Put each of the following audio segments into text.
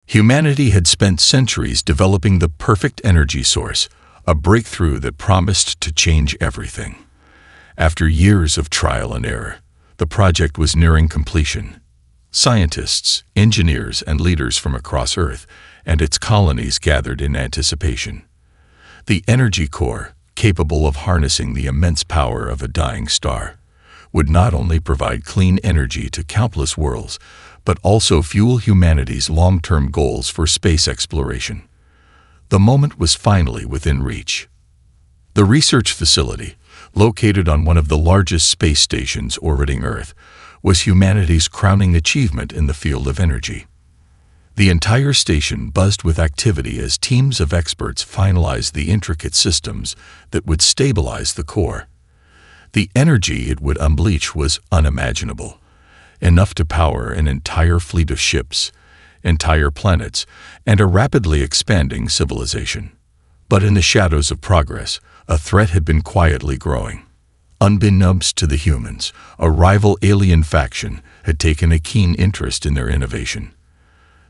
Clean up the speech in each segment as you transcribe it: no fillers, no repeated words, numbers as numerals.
Humanity had spent centuries developing the perfect energy source, a breakthrough that promised to change everything. After years of trial and error, the project was nearing completion. Scientists, engineers, and leaders from across Earth and its colonies gathered in anticipation. The energy core, capable of harnessing the immense power of a dying star, would not only provide clean energy to countless worlds, but also fuel humanity's long-term goals for space exploration. The moment was finally within reach. The research facility, located on one of the largest space stations orbiting Earth, was humanity's crowning achievement in the field of energy. The entire station buzzed with activity as teams of experts finalized the intricate systems that would stabilize the core. The energy it would unleash was unimaginable, enough to power an entire fleet of ships, entire planets, and a rapidly expanding civilization. But in the shadows of progress, a threat had been quietly growing. Unbeknownst to the humans, a rival alien faction had taken a keen interest in their innovation.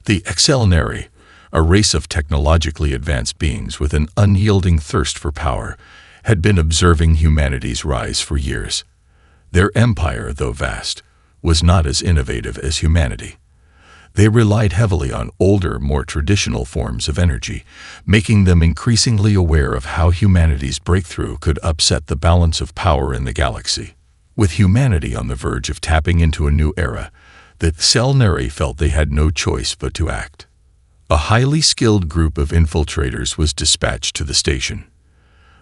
The Excellenary, a race of technologically advanced beings with an unyielding thirst for power, had been observing humanity's rise for years. Their empire, though vast, was not as innovative as humanity. They relied heavily on older, more traditional forms of energy, making them increasingly aware of how humanity's breakthrough could upset the balance of power in the galaxy. With humanity on the verge of tapping into a new era, the Excellenary felt they had no choice but to act. A highly skilled group of infiltrators was dispatched to the station.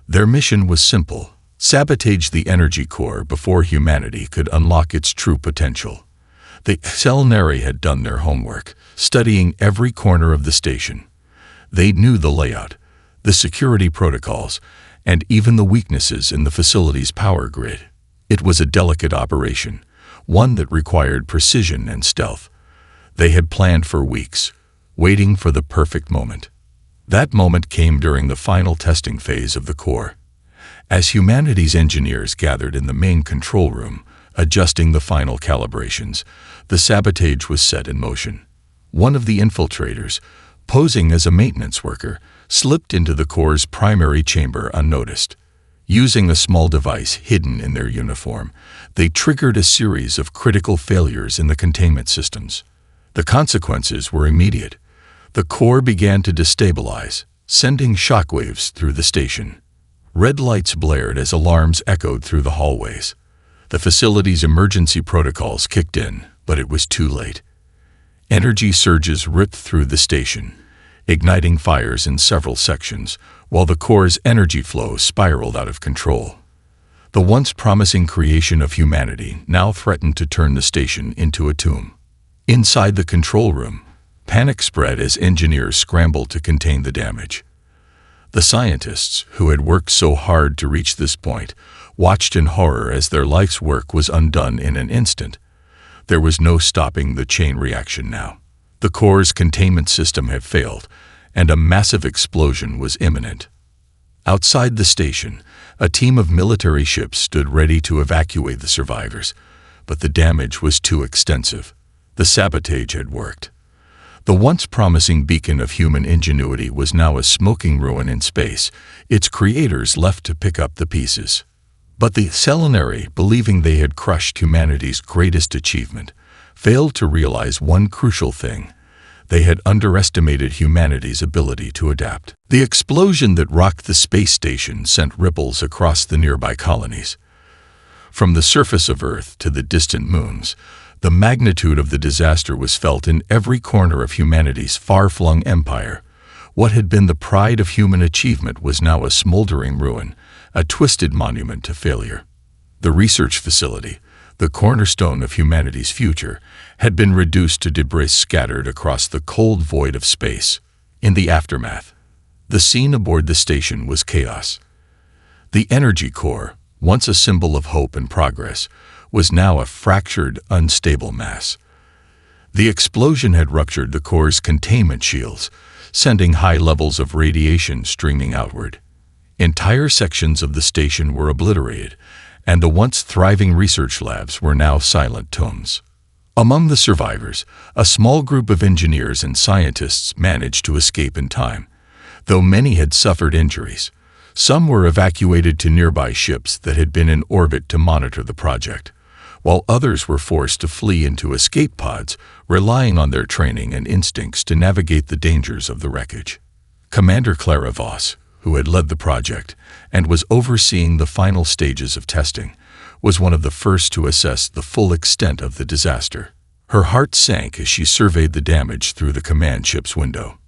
Their mission was simple: sabotage the energy core before humanity could unlock its true potential. The Excellenary had done their homework, studying every corner of the station. They knew the layout, the security protocols, and even the weaknesses in the facility's power grid. It was a delicate operation, one that required precision and stealth. They had planned for weeks, waiting for the perfect moment. That moment came during the final testing phase of the core. As humanity's engineers gathered in the main control room, adjusting the final calibrations, the sabotage was set in motion. One of the infiltrators, posing as a maintenance worker, slipped into the core's primary chamber unnoticed. Using a small device hidden in their uniform, they triggered a series of critical failures in the containment systems. The consequences were immediate. The core began to destabilize, sending shockwaves through the station. Red lights blared as alarms echoed through the hallways. The facility's emergency protocols kicked in, but it was too late. Energy surges ripped through the station, igniting fires in several sections, while the core's energy flow spiraled out of control. The once promising creation of humanity now threatened to turn the station into a tomb. Inside the control room, panic spread as engineers scrambled to contain the damage. The scientists, who had worked so hard to reach this point, watched in horror as their life's work was undone in an instant. There was no stopping the chain reaction now. The core's containment system had failed, and a massive explosion was imminent. Outside the station, a team of military ships stood ready to evacuate the survivors, but the damage was too extensive. The sabotage had worked. The once promising beacon of human ingenuity was now a smoking ruin in space, its creators left to pick up the pieces. But the Excellenary, believing they had crushed humanity's greatest achievement, failed to realize one crucial thing: they had underestimated humanity's ability to adapt. The explosion that rocked the space station sent ripples across the nearby colonies. From the surface of Earth to the distant moons, the magnitude of the disaster was felt in every corner of humanity's far-flung empire. What had been the pride of human achievement was now a smoldering ruin, a twisted monument to failure. The research facility, the cornerstone of humanity's future, had been reduced to debris scattered across the cold void of space. In the aftermath, the scene aboard the station was chaos. The energy core, once a symbol of hope and progress, was now a fractured, unstable mass. The explosion had ruptured the core's containment shields, sending high levels of radiation streaming outward. Entire sections of the station were obliterated, and the once thriving research labs were now silent tombs. Among the survivors, a small group of engineers and scientists managed to escape in time, though many had suffered injuries. Some were evacuated to nearby ships that had been in orbit to monitor the project, while others were forced to flee into escape pods, relying on their training and instincts to navigate the dangers of the wreckage. Commander Clara Voss, who had led the project and was overseeing the final stages of testing, was one of the first to assess the full extent of the disaster. Her heart sank as she surveyed the damage through the command ship's window.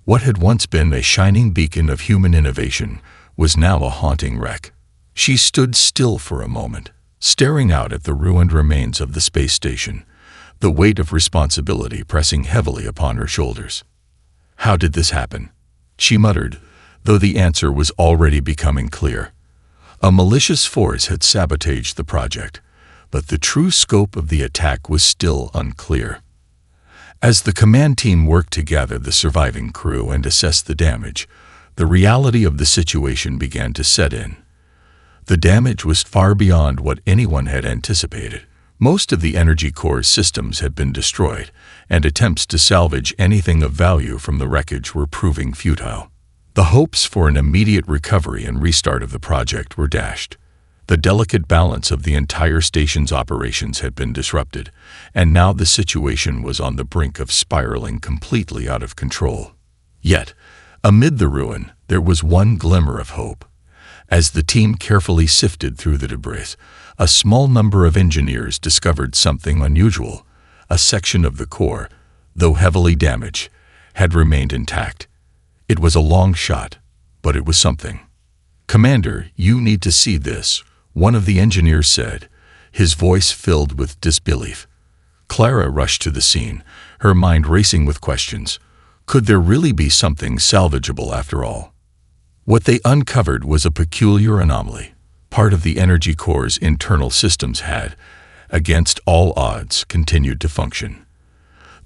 What had once been a shining beacon of human innovation was now a haunting wreck. She stood still for a moment, staring out at the ruined remains of the space station, the weight of responsibility pressing heavily upon her shoulders. How did this happen? She muttered, though the answer was already becoming clear. A malicious force had sabotaged the project, but the true scope of the attack was still unclear. As the command team worked to gather the surviving crew and assess the damage, the reality of the situation began to set in. The damage was far beyond what anyone had anticipated. Most of the energy core's systems had been destroyed, and attempts to salvage anything of value from the wreckage were proving futile. The hopes for an immediate recovery and restart of the project were dashed. The delicate balance of the entire station's operations had been disrupted, and now the situation was on the brink of spiraling completely out of control. Yet, amid the ruin, there was one glimmer of hope. As the team carefully sifted through the debris, a small number of engineers discovered something unusual. A section of the core, though heavily damaged, had remained intact. It was a long shot, but it was something. "Commander, you need to see this," one of the engineers said, his voice filled with disbelief. Clara rushed to the scene, her mind racing with questions. Could there really be something salvageable after all? What they uncovered was a peculiar anomaly. Part of the energy core's internal systems had, against all odds, continued to function.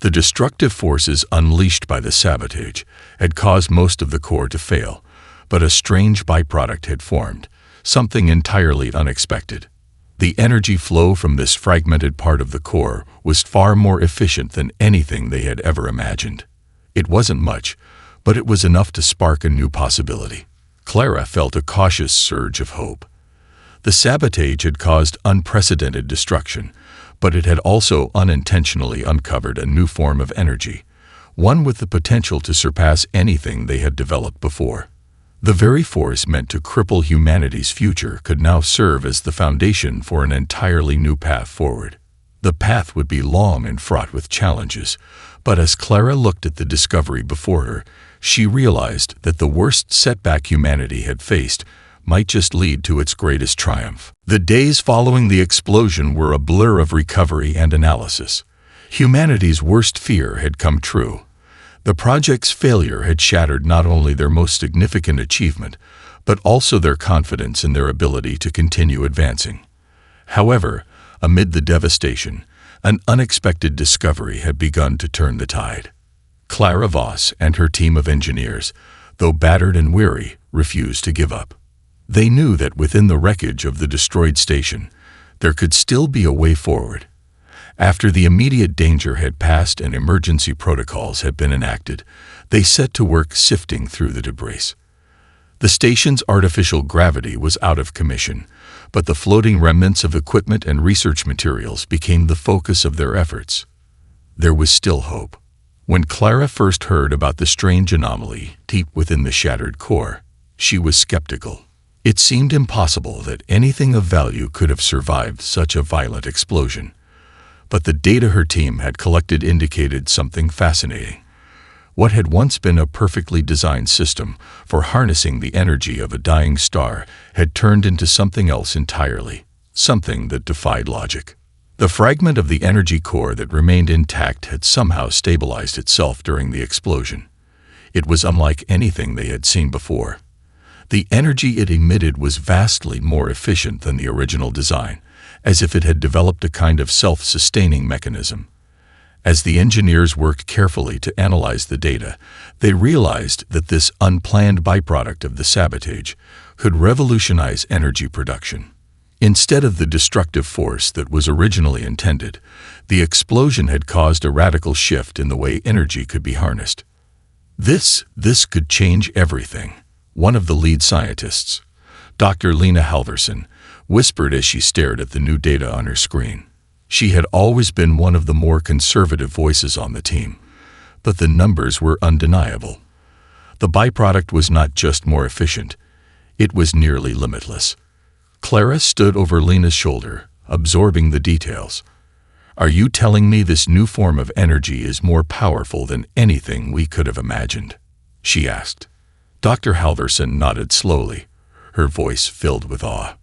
The destructive forces unleashed by the sabotage had caused most of the core to fail, but a strange byproduct had formed, something entirely unexpected. The energy flow from this fragmented part of the core was far more efficient than anything they had ever imagined. It wasn't much, but it was enough to spark a new possibility. Clara felt a cautious surge of hope. The sabotage had caused unprecedented destruction, but it had also unintentionally uncovered a new form of energy, one with the potential to surpass anything they had developed before. The very force meant to cripple humanity's future could now serve as the foundation for an entirely new path forward. The path would be long and fraught with challenges, but as Clara looked at the discovery before her, she realized that the worst setback humanity had faced might just lead to its greatest triumph. The days following the explosion were a blur of recovery and analysis. Humanity's worst fear had come true. The project's failure had shattered not only their most significant achievement, but also their confidence in their ability to continue advancing. However, amid the devastation, an unexpected discovery had begun to turn the tide. Clara Voss and her team of engineers, though battered and weary, refused to give up. They knew that within the wreckage of the destroyed station, there could still be a way forward. After the immediate danger had passed and emergency protocols had been enacted, they set to work sifting through the debris. The station's artificial gravity was out of commission, but the floating remnants of equipment and research materials became the focus of their efforts. There was still hope. When Clara first heard about the strange anomaly deep within the shattered core, she was skeptical. It seemed impossible that anything of value could have survived such a violent explosion. But the data her team had collected indicated something fascinating. What had once been a perfectly designed system for harnessing the energy of a dying star had turned into something else entirely, something that defied logic. The fragment of the energy core that remained intact had somehow stabilized itself during the explosion. It was unlike anything they had seen before. The energy it emitted was vastly more efficient than the original design, as if it had developed a kind of self-sustaining mechanism. As the engineers worked carefully to analyze the data, they realized that this unplanned byproduct of the sabotage could revolutionize energy production. Instead of the destructive force that was originally intended, the explosion had caused a radical shift in the way energy could be harnessed. This could change everything, one of the lead scientists, Dr. Lena Halverson, whispered as she stared at the new data on her screen. She had always been one of the more conservative voices on the team, but the numbers were undeniable. The byproduct was not just more efficient, it was nearly limitless. Clara stood over Lena's shoulder, absorbing the details. "Are you telling me this new form of energy is more powerful than anything we could have imagined?" she asked. Dr. Halverson nodded slowly, her voice filled with awe.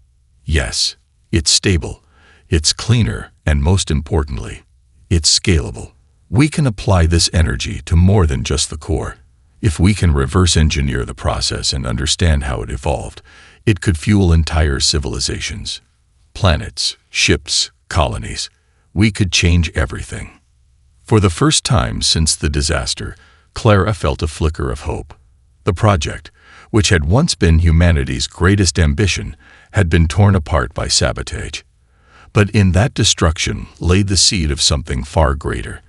"Yes, it's stable, it's cleaner, and most importantly, it's scalable. We can apply this energy to more than just the core. If we can reverse engineer the process and understand how it evolved, it could fuel entire civilizations, planets, ships, colonies. We could change everything." For the first time since the disaster, Clara felt a flicker of hope. The project, which had once been humanity's greatest ambition, had been torn apart by Sabotage. But in that destruction lay the seed of something far greater,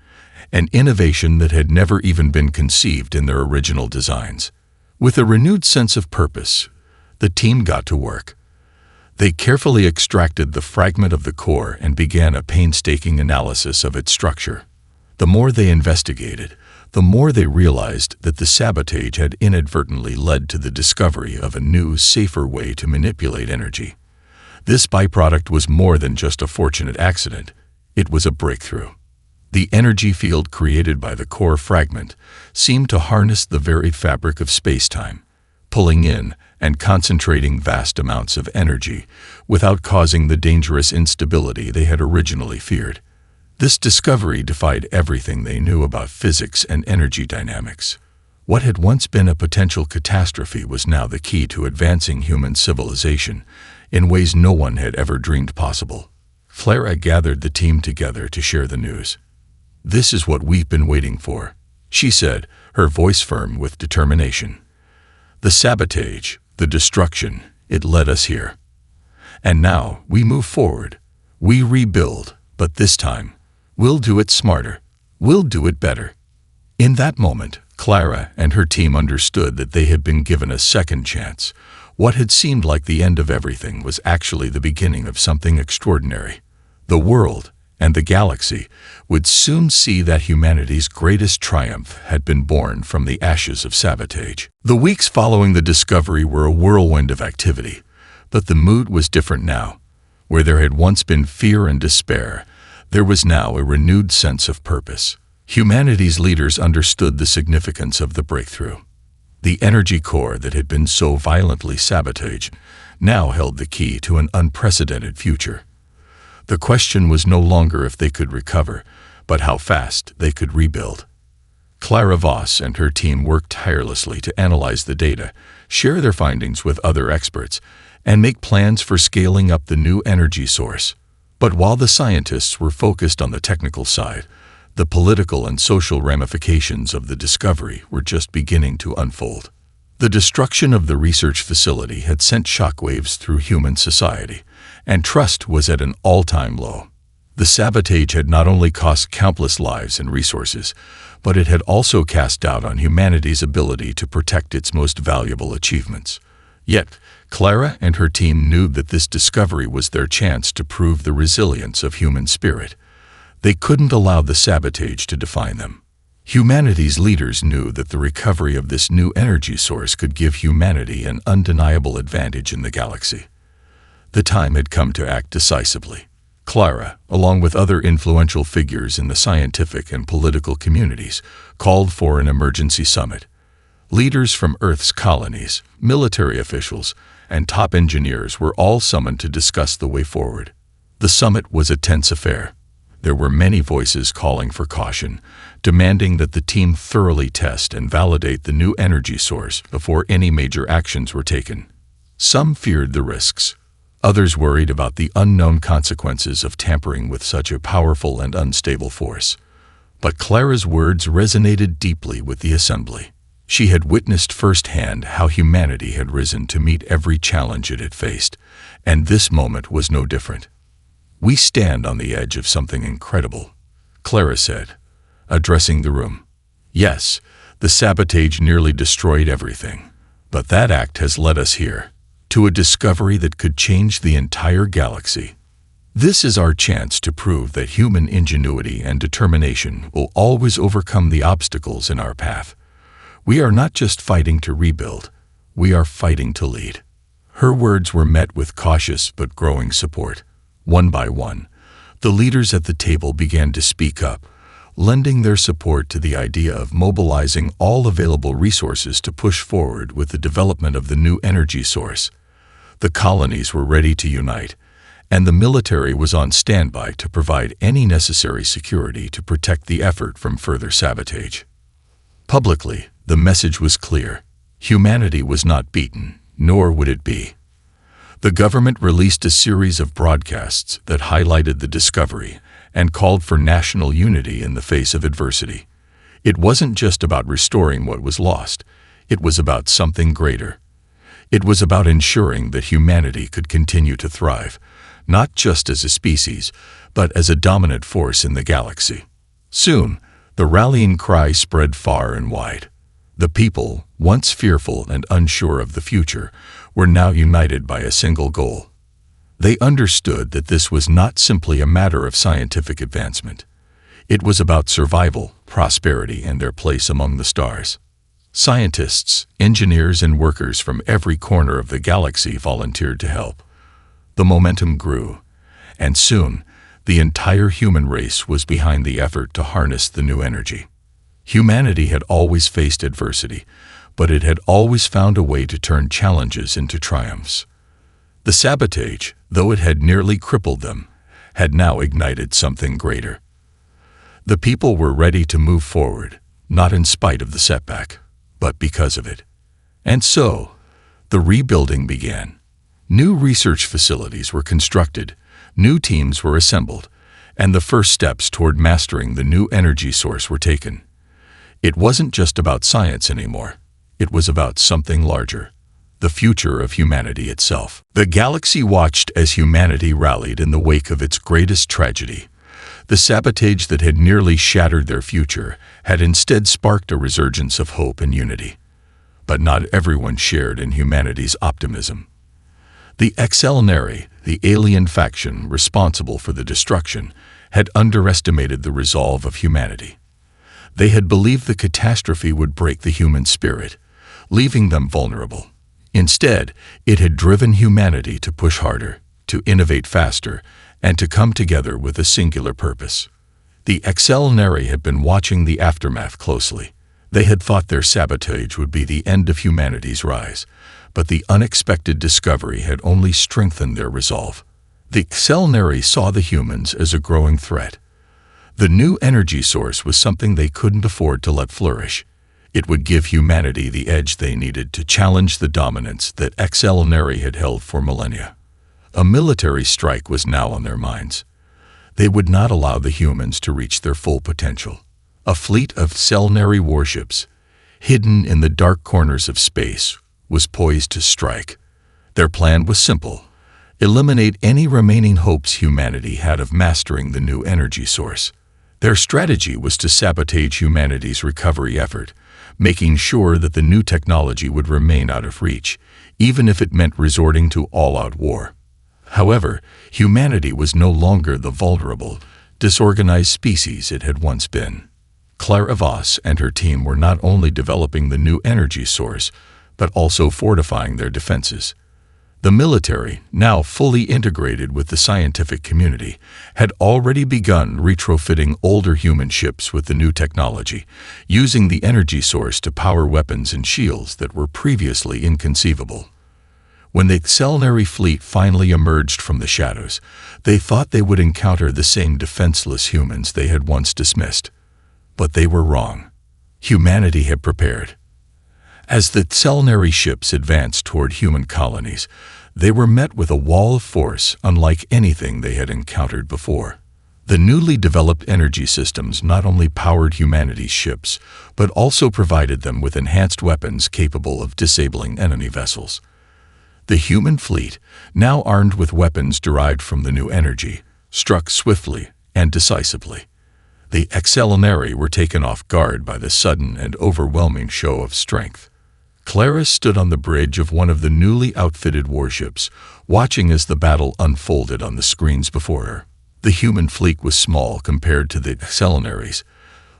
an innovation that had never even been conceived in their original designs. With a renewed sense of purpose, the team got to work. They carefully extracted the fragment of the core and began a painstaking analysis of its structure. The more they investigated, the more they realized that the sabotage had inadvertently led to the discovery of a new, safer way to manipulate energy. This byproduct was more than just a fortunate accident. It was a breakthrough. The energy field created by the core fragment seemed to harness the varied fabric of space-time, pulling in and concentrating vast amounts of energy without causing the dangerous instability they had originally feared. This discovery defied everything they knew about physics and energy dynamics. What had once been a potential catastrophe was now the key to advancing human civilization in ways no one had ever dreamed possible. Clara gathered the team together to share the news. "This is what we've been waiting for," she said, her voice firm with determination. "The sabotage, the destruction, it led us here. And now we move forward. We rebuild, but this time, we'll do it smarter. We'll do it better." In that moment, Clara and her team understood that they had been given a second chance. What had seemed like the end of everything was actually the beginning of something extraordinary. The world and the galaxy would soon see that humanity's greatest triumph had been born from the ashes of Sabotage. The weeks following the discovery were a whirlwind of activity, but the mood was different now. Where there had once been fear and despair, there was now a renewed sense of purpose. Humanity's leaders understood the significance of the breakthrough. The energy core that had been so violently sabotaged now held the key to an unprecedented future. The question was no longer if they could recover, but how fast they could rebuild. Clara Voss and her team worked tirelessly to analyze the data, share their findings with other experts, and make plans for scaling up the new energy source. But while the scientists were focused on the technical side, the political and social ramifications of the discovery were just beginning to unfold. The destruction of the research facility had sent shockwaves through human society, and trust was at an all-time low. The sabotage had not only cost countless lives and resources, but it had also cast doubt on humanity's ability to protect its most valuable achievements. Yet, Clara and her team knew that this discovery was their chance to prove the resilience of human spirit. They couldn't allow the sabotage to define them. Humanity's leaders knew that the recovery of this new energy source could give humanity an undeniable advantage in the galaxy. The time had come to act decisively. Clara, along with other influential figures in the scientific and political communities, called for an emergency summit. Leaders from Earth's colonies, military officials, and top engineers were all summoned to discuss the way forward. The summit was a tense affair. There were many voices calling for caution, demanding that the team thoroughly test and validate the new energy source before any major actions were taken. Some feared the risks. Others worried about the unknown consequences of tampering with such a powerful and unstable force. But Clara's words resonated deeply with the assembly. She had witnessed firsthand how humanity had risen to meet every challenge it had faced, And this moment was no different. "We stand on the edge of something incredible," Clara said, addressing the room. "Yes, the sabotage nearly destroyed everything. But that act has led us here, to a discovery that could change the entire galaxy. This is our chance to prove that human ingenuity and determination will always overcome the obstacles in our path. We are not just fighting to rebuild, we are fighting to lead." Her words were met with cautious but growing support. One by one, the leaders at the table began to speak up, lending their support to the idea of mobilizing all available resources to push forward with the development of the new energy source. The colonies were ready to unite, and the military was on standby to provide any necessary security to protect the effort from further sabotage. Publicly, the message was clear. Humanity was not beaten, nor would it be. The government released a series of broadcasts that highlighted the discovery and called for national unity in the face of adversity. It wasn't just about restoring what was lost. It was about something greater. It was about ensuring that humanity could continue to thrive, not just as a species, but as a dominant force in the galaxy. Soon, the rallying cry spread far and wide. The people, once fearful and unsure of the future, were now united by a single goal. They understood that this was not simply a matter of scientific advancement. It was about survival, prosperity, and their place among the stars. Scientists, engineers, and workers from every corner of the galaxy volunteered to help. The momentum grew, and soon, the entire human race was behind the effort to harness the new energy. Humanity had always faced adversity, but it had always found a way to turn challenges into triumphs. The sabotage, though it had nearly crippled them, had now ignited something greater. The people were ready to move forward, not in spite of the setback, but because of it. And so, the rebuilding began. New research facilities were constructed, new teams were assembled, and the first steps toward mastering the new energy source were taken. It wasn't just about science anymore. It was about something larger, the future of humanity itself. The galaxy watched as humanity rallied in the wake of its greatest tragedy. The sabotage that had nearly shattered their future had instead sparked a resurgence of hope and unity. But not everyone shared in humanity's optimism. The Excelnary, the alien faction responsible for the destruction, had underestimated the resolve of humanity. They had believed the catastrophe would break the human spirit, leaving them vulnerable. Instead, it had driven humanity to push harder, to innovate faster, and to come together with a singular purpose. The Excelnary had been watching the aftermath closely. They had thought their sabotage would be the end of humanity's rise, but the unexpected discovery had only strengthened their resolve. The Excelnary saw the humans as a growing threat. The new energy source was something they couldn't afford to let flourish. It would give humanity the edge they needed to challenge the dominance that Excelnary had held for millennia. A military strike was now on their minds. They would not allow the humans to reach their full potential. A fleet of Excelnary warships, hidden in the dark corners of space, was poised to strike. Their plan was simple: eliminate any remaining hopes humanity had of mastering the new energy source. Their strategy was to sabotage humanity's recovery effort, making sure that the new technology would remain out of reach, even if it meant resorting to all-out war. However, humanity was no longer the vulnerable, disorganized species it had once been. Clara Voss and her team were not only developing the new energy source, but also fortifying their defenses. The military, now fully integrated with the scientific community, had already begun retrofitting older human ships with the new technology, using the energy source to power weapons and shields that were previously inconceivable. When the Excelnary fleet finally emerged from the shadows, they thought they would encounter the same defenseless humans they had once dismissed. But they were wrong. Humanity had prepared. As the Excelnary ships advanced toward human colonies, they were met with a wall of force unlike anything they had encountered before. The newly developed energy systems not only powered humanity's ships, but also provided them with enhanced weapons capable of disabling enemy vessels. The human fleet, now armed with weapons derived from the new energy, struck swiftly and decisively. The Excelenary were taken off guard by the sudden and overwhelming show of strength. Clara stood on the bridge of one of the newly outfitted warships, watching as the battle unfolded on the screens before her. The human fleet was small compared to the Excelenaries,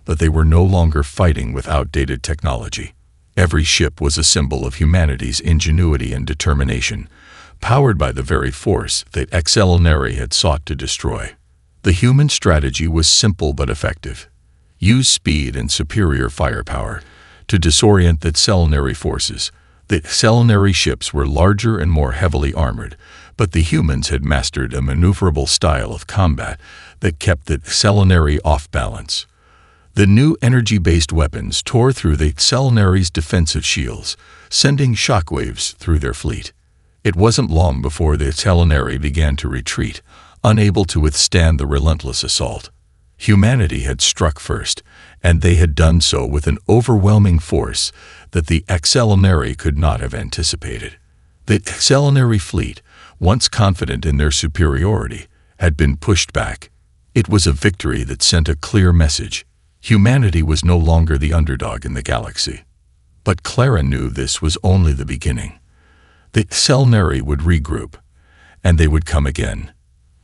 but they were no longer fighting with outdated technology. Every ship was a symbol of humanity's ingenuity and determination, powered by the very force that Excelenary had sought to destroy. The human strategy was simple but effective. Use speed and superior firepower to disorient the Excelenary forces. The Excelenary ships were larger and more heavily armored, but the humans had mastered a maneuverable style of combat that kept the Excelenary off balance. The new energy-based weapons tore through the Excelenary's defensive shields, sending shockwaves through their fleet. It wasn't long before the Excelenary began to retreat, unable to withstand the relentless assault. Humanity had struck first, and they had done so with an overwhelming force that the Excelenary could not have anticipated. The Excelenary fleet, once confident in their superiority, had been pushed back. It was a victory that sent a clear message. Humanity was no longer the underdog in the galaxy. But Clara knew this was only the beginning. The Excelenary would regroup, and they would come again.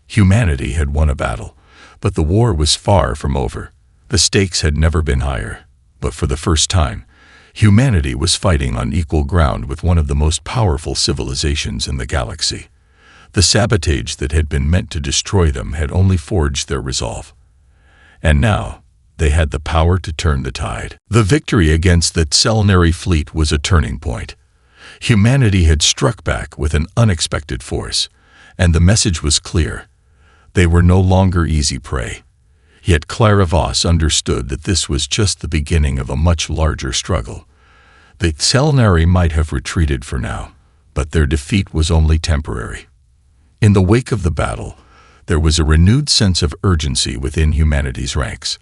Humanity had won a battle, but the war was far from over. The stakes had never been higher, but for the first time, humanity was fighting on equal ground with one of the most powerful civilizations in the galaxy. The sabotage that had been meant to destroy them had only forged their resolve. And now, they had the power to turn the tide. The victory against the Excelenary fleet was a turning point. Humanity had struck back with an unexpected force, and the message was clear. They were no longer easy prey. Yet Clara Voss understood that this was just the beginning of a much larger struggle. The Excelenary might have retreated for now, but their defeat was only temporary. In the wake of the battle, there was a renewed sense of urgency within humanity's ranks.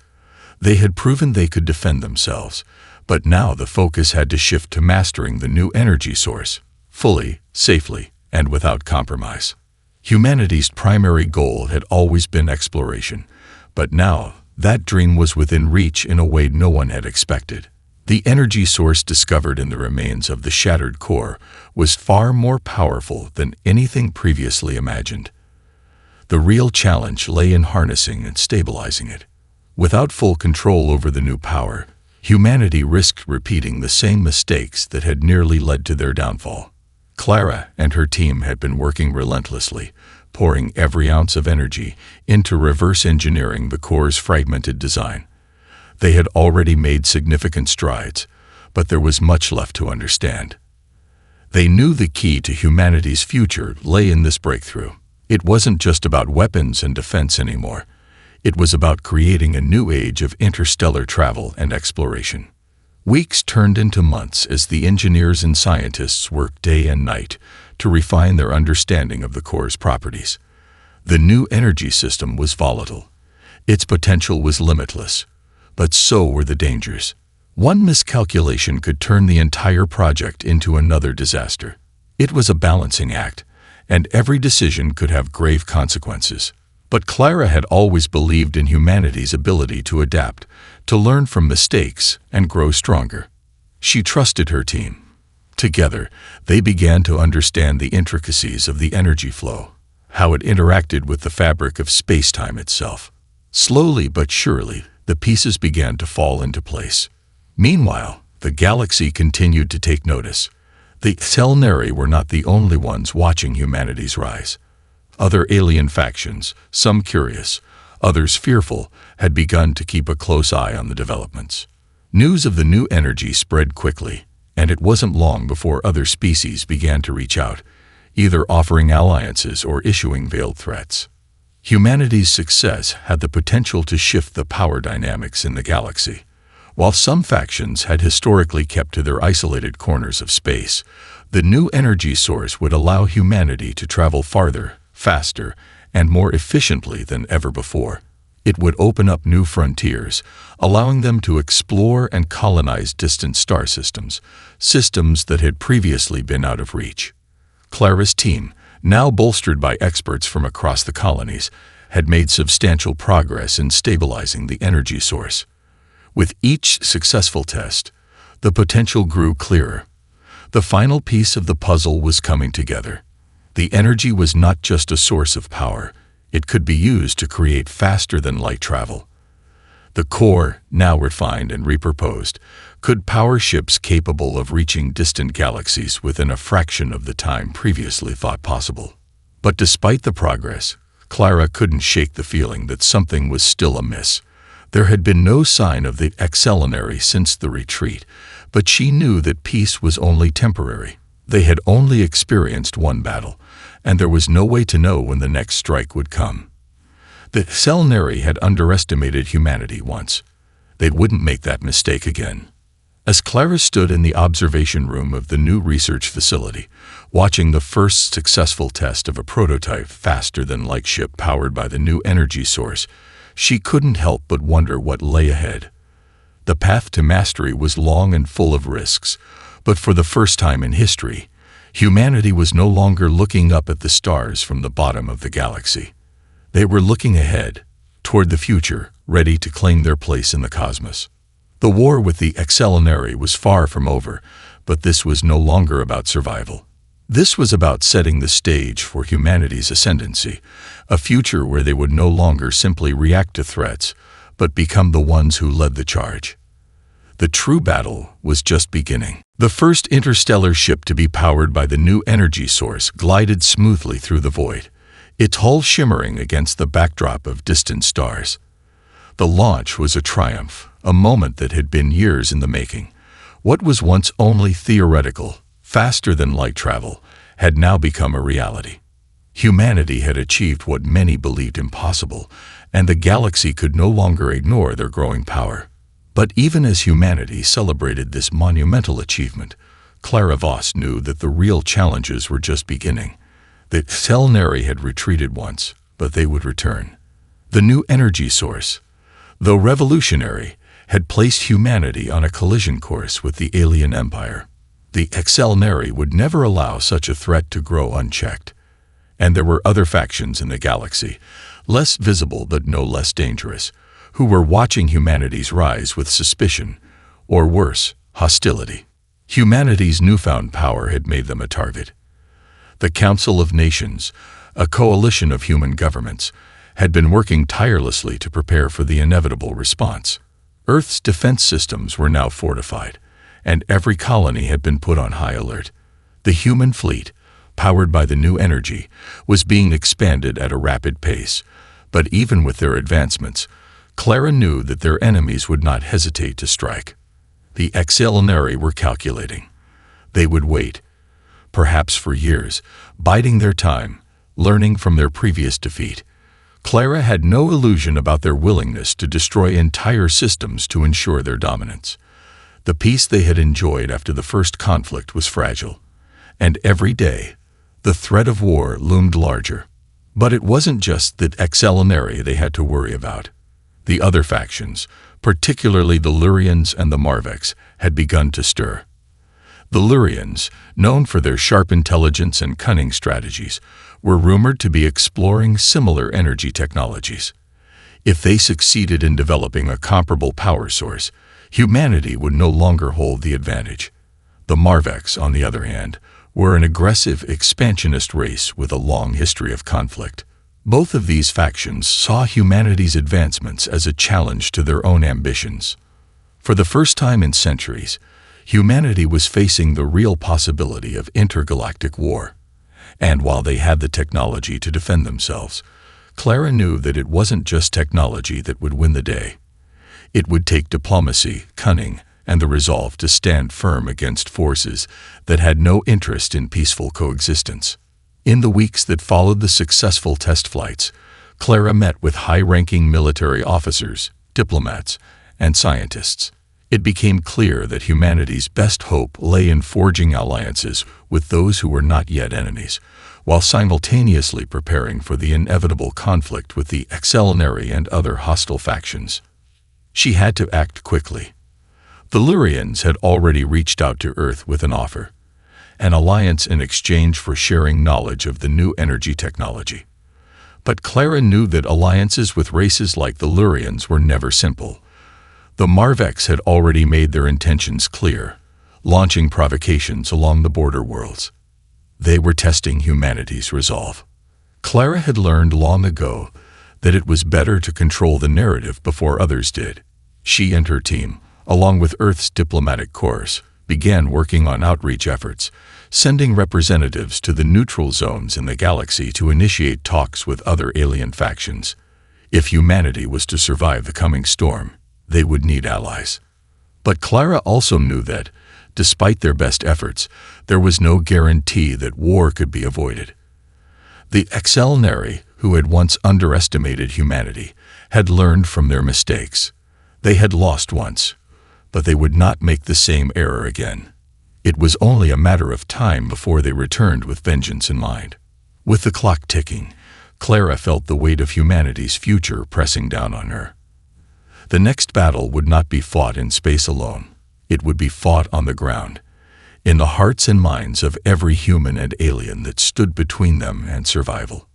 They had proven they could defend themselves, but now the focus had to shift to mastering the new energy source, fully, safely, and without compromise. Humanity's primary goal had always been exploration, but now that dream was within reach in a way no one had expected. The energy source discovered in the remains of the shattered core was far more powerful than anything previously imagined. The real challenge lay in harnessing and stabilizing it. Without full control over the new power, humanity risked repeating the same mistakes that had nearly led to their downfall. Clara and her team had been working relentlessly, pouring every ounce of energy into reverse engineering the core's fragmented design. They had already made significant strides, but there was much left to understand. They knew the key to humanity's future lay in this breakthrough. It wasn't just about weapons and defense anymore. It was about creating a new age of interstellar travel and exploration. Weeks turned into months as the engineers and scientists worked day and night to refine their understanding of the core's properties. The new energy system was volatile. Its potential was limitless, but so were the dangers. One miscalculation could turn the entire project into another disaster. It was a balancing act, and every decision could have grave consequences. But Clara had always believed in humanity's ability to adapt, to learn from mistakes, and grow stronger. She trusted her team. Together, they began to understand the intricacies of the energy flow, how it interacted with the fabric of space-time itself. Slowly but surely, the pieces began to fall into place. Meanwhile, the galaxy continued to take notice. The Excelenary were not the only ones watching humanity's rise. Other alien factions, some curious, others fearful, had begun to keep a close eye on the developments. News of the new energy spread quickly, and it wasn't long before other species began to reach out, either offering alliances or issuing veiled threats. Humanity's success had the potential to shift the power dynamics in the galaxy. While some factions had historically kept to their isolated corners of space, the new energy source would allow humanity to travel farther, faster, and more efficiently than ever before. It would open up new frontiers, allowing them to explore and colonize distant star systems, systems that had previously been out of reach. Clara's team, now bolstered by experts from across the colonies, had made substantial progress in stabilizing the energy source. With each successful test, the potential grew clearer. The final piece of the puzzle was coming together. The energy was not just a source of power, it could be used to create faster-than-light travel. The core, now refined and repurposed, could power ships capable of reaching distant galaxies within a fraction of the time previously thought possible. But despite the progress, Clara couldn't shake the feeling that something was still amiss. There had been no sign of the Accelerary since the retreat, but she knew that peace was only temporary. They had only experienced one battle, and there was no way to know when the next strike would come. The Accelerary had underestimated humanity once. They wouldn't make that mistake again. As Clara stood in the observation room of the new research facility, watching the first successful test of a prototype faster-than-light ship powered by the new energy source, she couldn't help but wonder what lay ahead. The path to mastery was long and full of risks, but for the first time in history, humanity was no longer looking up at the stars from the bottom of the galaxy. They were looking ahead, toward the future, ready to claim their place in the cosmos. The war with the Accelerary was far from over, but this was no longer about survival. This was about setting the stage for humanity's ascendancy, a future where they would no longer simply react to threats, but become the ones who led the charge. The true battle was just beginning. The first interstellar ship to be powered by the new energy source glided smoothly through the void, its hull shimmering against the backdrop of distant stars. The launch was a triumph, a moment that had been years in the making. What was once only theoretical, faster-than-light travel, had now become a reality. Humanity had achieved what many believed impossible, and the galaxy could no longer ignore their growing power. But even as humanity celebrated this monumental achievement, Clara Voss knew that the real challenges were just beginning. The Accelerary had retreated once, but they would return. The new energy source, though revolutionary, had placed humanity on a collision course with the alien empire. The Accelerary would never allow such a threat to grow unchecked. And there were other factions in the galaxy, less visible but no less dangerous, who were watching humanity's rise with suspicion, or worse, hostility. Humanity's newfound power had made them a target. The Council of Nations, a coalition of human governments, had been working tirelessly to prepare for the inevitable response. Earth's defense systems were now fortified, and every colony had been put on high alert. The human fleet, powered by the new energy, was being expanded at a rapid pace, but even with their advancements, Clara knew that their enemies would not hesitate to strike. The Accelerary were calculating. They would wait, perhaps for years, biding their time, learning from their previous defeat. Clara had no illusion about their willingness to destroy entire systems to ensure their dominance. The peace they had enjoyed after the first conflict was fragile, and every day, the threat of war loomed larger. But it wasn't just the Accelerary they had to worry about. The other factions, particularly the Lurians and the Marvex, had begun to stir. The Lurians, known for their sharp intelligence and cunning strategies, were rumored to be exploring similar energy technologies. If they succeeded in developing a comparable power source, humanity would no longer hold the advantage. The Marvex, on the other hand, were an aggressive, expansionist race with a long history of conflict. Both of these factions saw humanity's advancements as a challenge to their own ambitions. For the first time in centuries, humanity was facing the real possibility of intergalactic war. And while they had the technology to defend themselves, Clara knew that it wasn't just technology that would win the day. It would take diplomacy, cunning, and the resolve to stand firm against forces that had no interest in peaceful coexistence. In the weeks that followed the successful test flights, Clara met with high-ranking military officers, diplomats, and scientists. It became clear that humanity's best hope lay in forging alliances with those who were not yet enemies, while simultaneously preparing for the inevitable conflict with the Accelerary and other hostile factions. She had to act quickly. The Lurians had already reached out to Earth with an offer, an alliance in exchange for sharing knowledge of the new energy technology. But Clara knew that alliances with races like the Lurians were never simple. The Marvex had already made their intentions clear, launching provocations along the border worlds. They were testing humanity's resolve. Clara had learned long ago that it was better to control the narrative before others did. She and her team, along with Earth's diplomatic corps, began working on outreach efforts, sending representatives to the neutral zones in the galaxy to initiate talks with other alien factions. If humanity was to survive the coming storm, they would need allies. But Clara also knew that, despite their best efforts, there was no guarantee that war could be avoided. The Excelnary, who had once underestimated humanity, had learned from their mistakes. They had lost once, but they would not make the same error again. It was only a matter of time before they returned with vengeance in mind. With the clock ticking, Clara felt the weight of humanity's future pressing down on her. The next battle would not be fought in space alone. It would be fought on the ground, in the hearts and minds of every human and alien that stood between them and survival.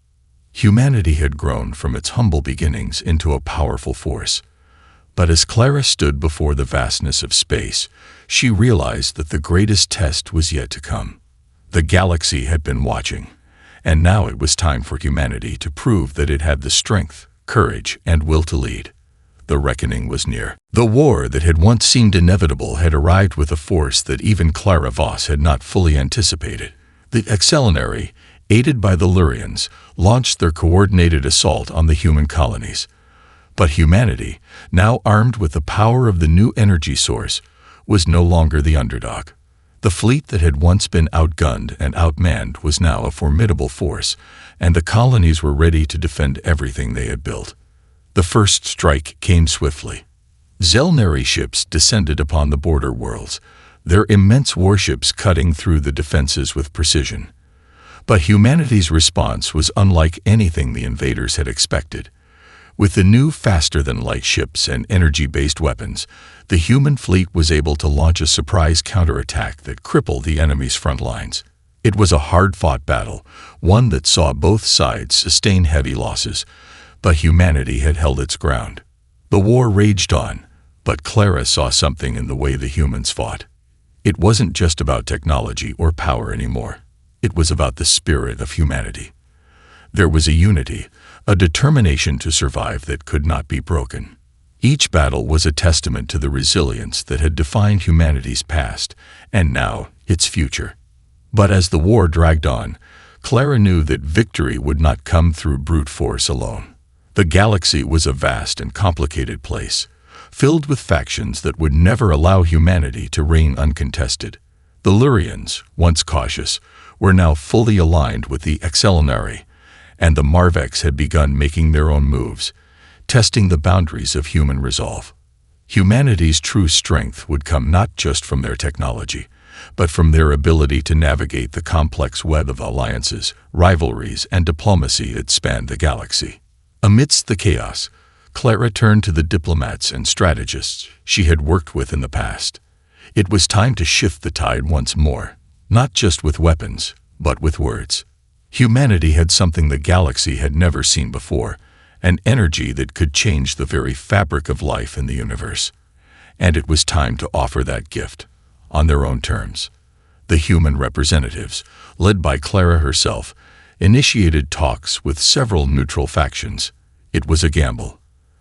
Humanity had grown from its humble beginnings into a powerful force. But as Clara stood before the vastness of space, she realized that the greatest test was yet to come. The galaxy had been watching, and now it was time for humanity to prove that it had the strength, courage, and will to lead. The reckoning was near. The war that had once seemed inevitable had arrived with a force that even Clara Voss had not fully anticipated. The Excelnary, aided by the Lurians, launched their coordinated assault on the human colonies. But humanity, now armed with the power of the new energy source, was no longer the underdog. The fleet that had once been outgunned and outmanned was now a formidable force, and the colonies were ready to defend everything they had built. The first strike came swiftly. Zelnary ships descended upon the border worlds, their immense warships cutting through the defenses with precision. But humanity's response was unlike anything the invaders had expected. With the new faster-than-light ships and energy-based weapons, the human fleet was able to launch a surprise counterattack that crippled the enemy's front lines. It was a hard-fought battle, one that saw both sides sustain heavy losses, but humanity had held its ground. The war raged on, but Clara saw something in the way the humans fought. It wasn't just about technology or power anymore. It was about the spirit of humanity. There was a unity, a determination to survive that could not be broken. Each battle was a testament to the resilience that had defined humanity's past, and now its future. But as the war dragged on, Clara knew that victory would not come through brute force alone. The galaxy was a vast and complicated place, filled with factions that would never allow humanity to reign uncontested. The Lurians, once cautious, were now fully aligned with the Excelnary, and the Marvex had begun making their own moves, testing the boundaries of human resolve. Humanity's true strength would come not just from their technology, but from their ability to navigate the complex web of alliances, rivalries, and diplomacy that spanned the galaxy. Amidst the chaos, Clara turned to the diplomats and strategists she had worked with in the past. It was time to shift the tide once more, not just with weapons, but with words. Humanity had something the galaxy had never seen before, an energy that could change the very fabric of life in the universe. And it was time to offer that gift, on their own terms. The human representatives, led by Clara herself, initiated talks with several neutral factions. It was a gamble.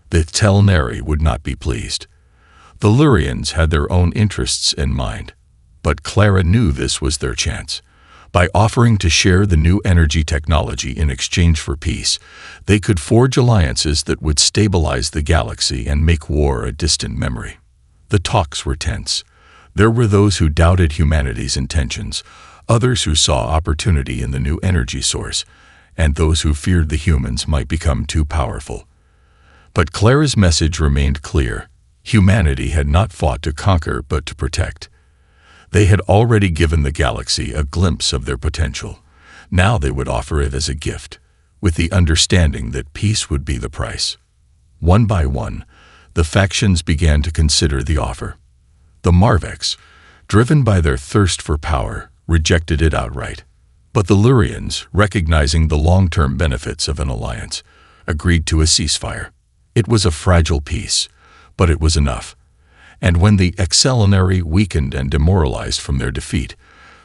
The Telnari would not be pleased. The Lurians had their own interests in mind, but Clara knew this was their chance. By offering to share the new energy technology in exchange for peace, they could forge alliances that would stabilize the galaxy and make war a distant memory. The talks were tense. There were those who doubted humanity's intentions, others who saw opportunity in the new energy source, and those who feared the humans might become too powerful. But Clara's message remained clear. Humanity had not fought to conquer but to protect. They had already given the galaxy a glimpse of their potential. Now they would offer it as a gift, with the understanding that peace would be the price. One by one, the factions began to consider the offer. The Marvex, driven by their thirst for power, rejected it outright. But the Lurians, recognizing the long-term benefits of an alliance, agreed to a ceasefire. It was a fragile peace, but it was enough. And when the Excelinary, weakened and demoralized from their defeat,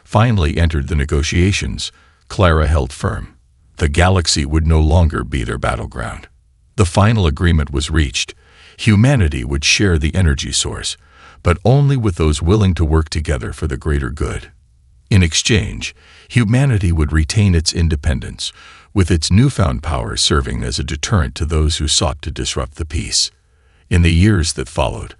finally entered the negotiations, Clara held firm. The galaxy would no longer be their battleground. The final agreement was reached. Humanity would share the energy source, but only with those willing to work together for the greater good. In exchange, humanity would retain its independence, with its newfound power serving as a deterrent to those who sought to disrupt the peace. In the years that followed,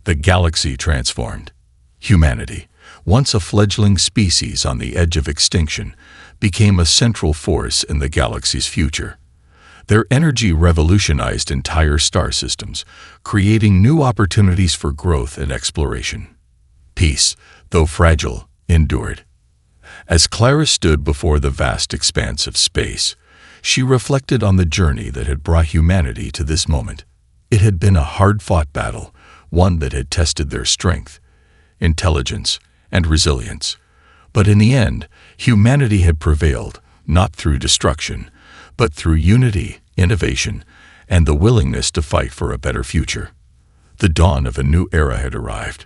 the galaxy transformed. Humanity, once a fledgling species on the edge of extinction, became a central force in the galaxy's future. Their energy revolutionized entire star systems, creating new opportunities for growth and exploration. Peace, though fragile, endured. As Clara stood before the vast expanse of space, she reflected on the journey that had brought humanity to this moment. It had been a hard-fought battle, one that had tested their strength, intelligence, and resilience. But in the end, humanity had prevailed, not through destruction, but through unity, innovation, and the willingness to fight for a better future. The dawn of a new era had arrived,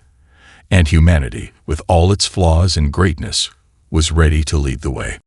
and humanity, with all its flaws and greatness, was ready to lead the way.